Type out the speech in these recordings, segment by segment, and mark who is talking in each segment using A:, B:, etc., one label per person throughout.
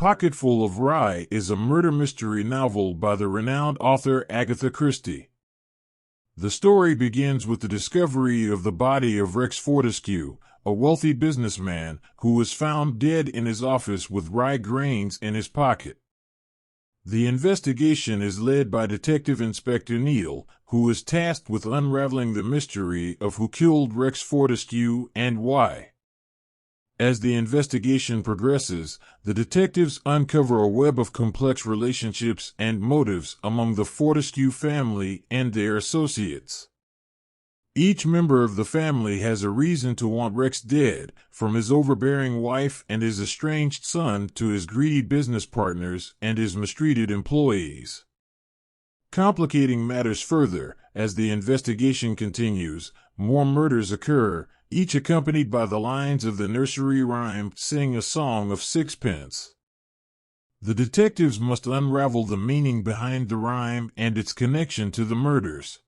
A: Pocketful of Rye is a murder mystery novel by the renowned author Agatha Christie. The story begins with the discovery of the body of Rex Fortescue, a wealthy businessman who was found dead in his office with rye grains in his pocket. The investigation is led by Detective Inspector Neil, who is tasked with unraveling the mystery of who killed Rex Fortescue and why. As the investigation progresses, the detectives uncover a web of complex relationships and motives among the Fortescue family and their associates. Each member of the family has a reason to want Rex dead, from his overbearing wife and his estranged son to his greedy business partners and his mistreated employees. Complicating matters further, as the investigation continues, more murders occur, each accompanied by the lines of the nursery rhyme "Sing a Song of Sixpence." The detectives must unravel the meaning behind the rhyme and its connection to the murders.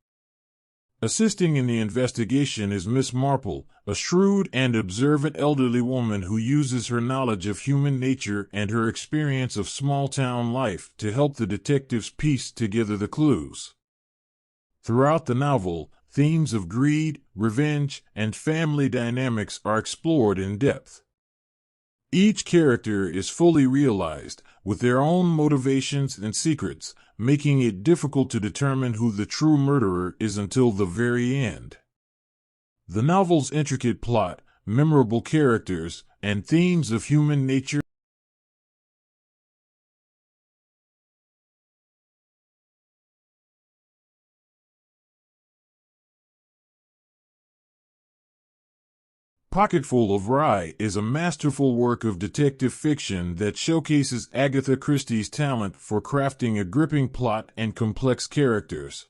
A: Assisting in the investigation is Miss Marple, a shrewd and observant elderly woman who uses her knowledge of human nature and her experience of small-town life to help the detectives piece together the clues. Throughout the novel, themes of greed, revenge, and family dynamics are explored in depth. Each character is fully realized, with their own motivations and secrets, making it difficult to determine who the true murderer is until the very end. The novel's intricate plot, memorable characters, and themes of human nature Pocketful of Rye is a masterful work of detective fiction that showcases Agatha Christie's talent for crafting a gripping plot and complex characters.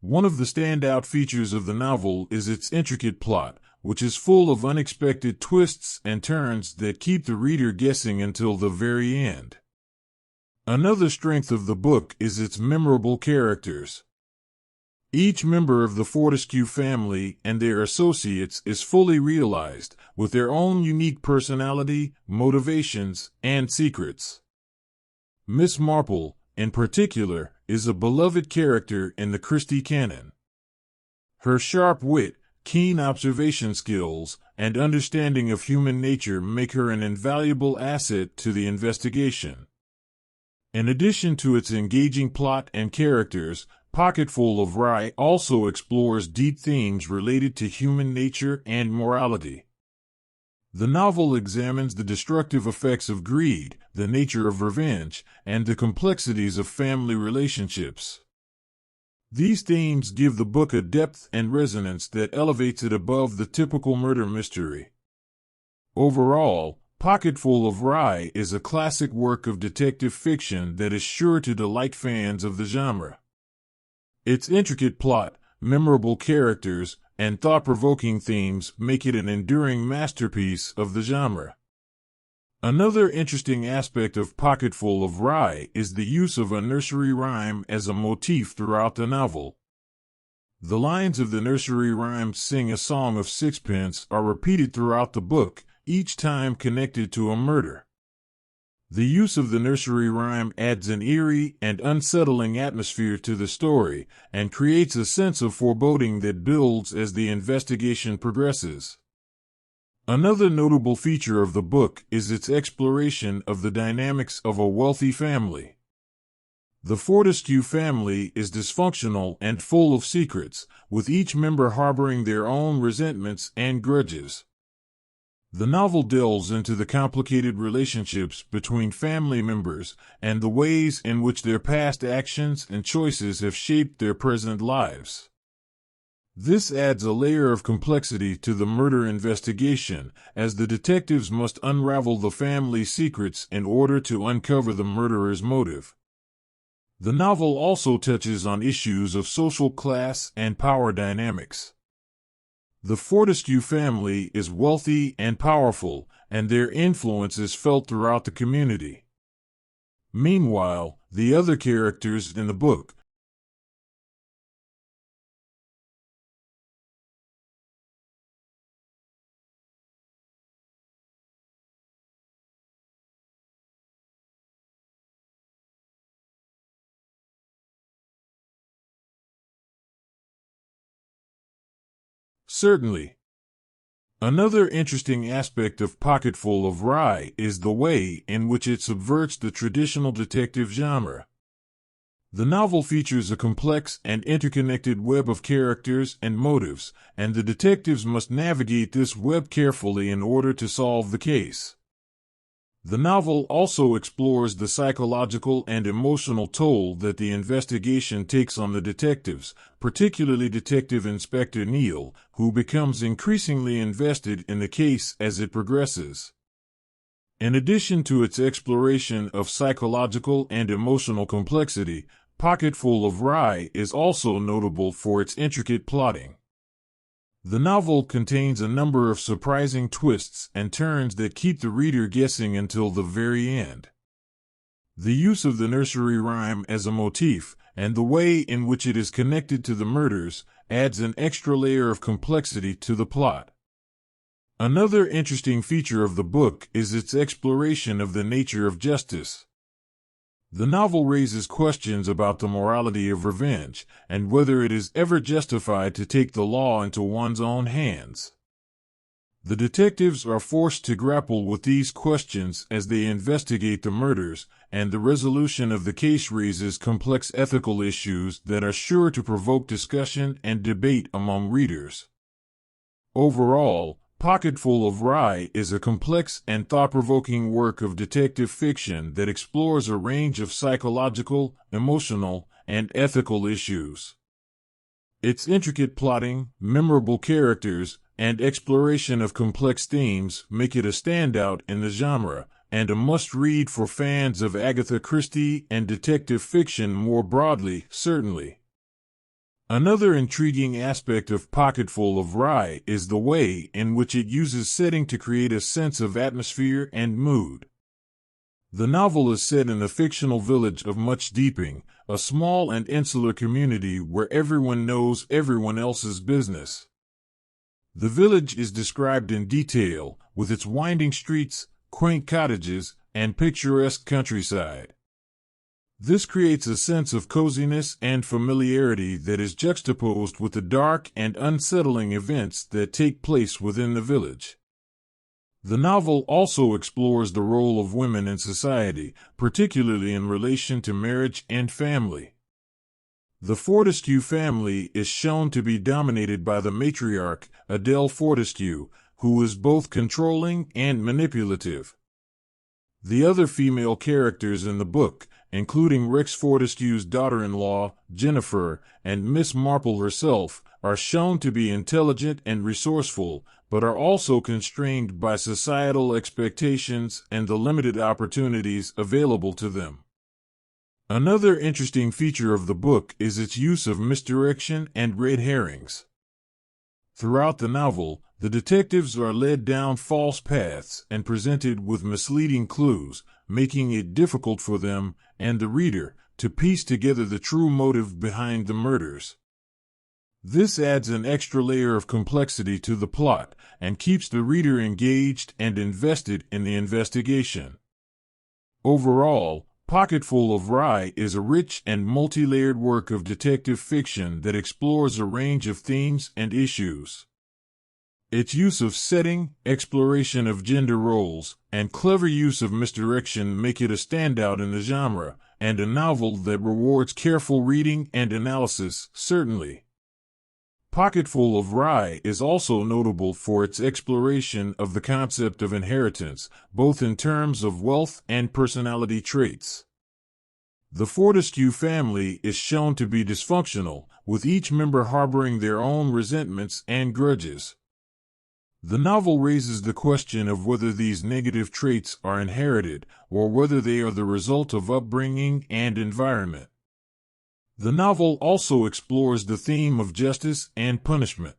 A: One of the standout features of the novel is its intricate plot, which is full of unexpected twists and turns that keep the reader guessing until the very end. Another strength of the book is its memorable characters. Each member of the Fortescue family and their associates is fully realized, with their own unique personality, motivations, and secrets. Miss Marple, in particular, is a beloved character in the Christie canon. Her sharp wit, keen observation skills, and understanding of human nature make her an invaluable asset to the investigation. In addition to its engaging plot and characters, Pocketful of Rye also explores deep themes related to human nature and morality. The novel examines the destructive effects of greed, the nature of revenge, and the complexities of family relationships. These themes give the book a depth and resonance that elevates it above the typical murder mystery. Overall, Pocketful of Rye is a classic work of detective fiction that is sure to delight fans of the genre. Its intricate plot, memorable characters, and thought-provoking themes make it an enduring masterpiece of the genre. Another interesting aspect of Pocketful of Rye is the use of a nursery rhyme as a motif throughout the novel. The lines of the nursery rhyme "Sing a Song of Sixpence" are repeated throughout the book, each time connected to a murder. The use of the nursery rhyme adds an eerie and unsettling atmosphere to the story, and creates a sense of foreboding that builds as the investigation progresses. Another notable feature of the book is its exploration of the dynamics of a wealthy family. The Fortescue family is dysfunctional and full of secrets, with each member harboring their own resentments and grudges. The novel delves into the complicated relationships between family members and the ways in which their past actions and choices have shaped their present lives. This adds a layer of complexity to the murder investigation, as the detectives must unravel the family's secrets in order to uncover the murderer's motive. The novel also touches on issues of social class and power dynamics. The Fortescue family is wealthy and powerful, and their influence is felt throughout the community. Meanwhile, the other characters in the book, certainly. Another interesting aspect of Pocketful of Rye is the way in which it subverts the traditional detective genre. The novel features a complex and interconnected web of characters and motives, and the detectives must navigate this web carefully in order to solve the case. The novel also explores the psychological and emotional toll that the investigation takes on the detectives, particularly Detective Inspector Neil, who becomes increasingly invested in the case as it progresses. In addition to its exploration of psychological and emotional complexity, Pocketful of Rye is also notable for its intricate plotting. The novel contains a number of surprising twists and turns that keep the reader guessing until the very end. The use of the nursery rhyme as a motif, and the way in which it is connected to the murders, adds an extra layer of complexity to the plot. Another interesting feature of the book is its exploration of the nature of justice. The novel raises questions about the morality of revenge, and whether it is ever justified to take the law into one's own hands. The detectives are forced to grapple with these questions as they investigate the murders, and the resolution of the case raises complex ethical issues that are sure to provoke discussion and debate among readers. Overall, Pocketful of Rye is a complex and thought-provoking work of detective fiction that explores a range of psychological, emotional, and ethical issues. Its intricate plotting, memorable characters, and exploration of complex themes make it a standout in the genre, and a must-read for fans of Agatha Christie and detective fiction more broadly, certainly. Another intriguing aspect of Pocketful of Rye is the way in which it uses setting to create a sense of atmosphere and mood. The novel is set in the fictional village of Much Deeping, a small and insular community where everyone knows everyone else's business. The village is described in detail, with its winding streets, quaint cottages, and picturesque countryside. This creates a sense of coziness and familiarity that is juxtaposed with the dark and unsettling events that take place within the village. The novel also explores the role of women in society, particularly in relation to marriage and family. The Fortescue family is shown to be dominated by the matriarch, Adele Fortescue, who is both controlling and manipulative. The other female characters in the book, including Rex Fortescue's daughter-in-law, Jennifer, and Miss Marple herself, are shown to be intelligent and resourceful, but are also constrained by societal expectations and the limited opportunities available to them. Another interesting feature of the book is its use of misdirection and red herrings. Throughout the novel, the detectives are led down false paths and presented with misleading clues, making it difficult for them, and the reader, to piece together the true motive behind the murders. This adds an extra layer of complexity to the plot, and keeps the reader engaged and invested in the investigation. Overall, Pocketful of Rye is a rich and multi-layered work of detective fiction that explores a range of themes and issues. Its use of setting, exploration of gender roles, and clever use of misdirection make it a standout in the genre, and a novel that rewards careful reading and analysis, certainly. Pocketful of Rye is also notable for its exploration of the concept of inheritance, both in terms of wealth and personality traits. The Fortescue family is shown to be dysfunctional, with each member harboring their own resentments and grudges. The novel raises the question of whether these negative traits are inherited, or whether they are the result of upbringing and environment. The novel also explores the theme of justice and punishment.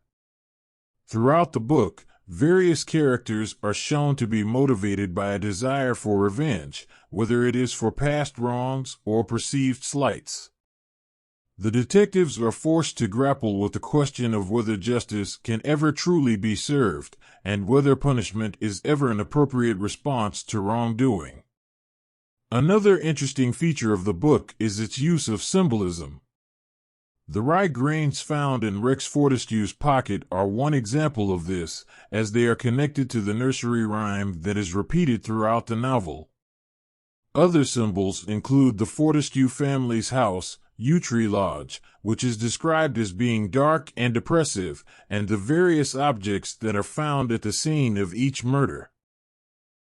A: Throughout the book, various characters are shown to be motivated by a desire for revenge, whether it is for past wrongs or perceived slights. The detectives are forced to grapple with the question of whether justice can ever truly be served, and whether punishment is ever an appropriate response to wrongdoing. Another interesting feature of the book is its use of symbolism. The rye grains found in Rex Fortescue's pocket are one example of this, as they are connected to the nursery rhyme that is repeated throughout the novel. Other symbols include the Fortescue family's house, Yew Tree Lodge, which is described as being dark and oppressive, and the various objects that are found at the scene of each murder.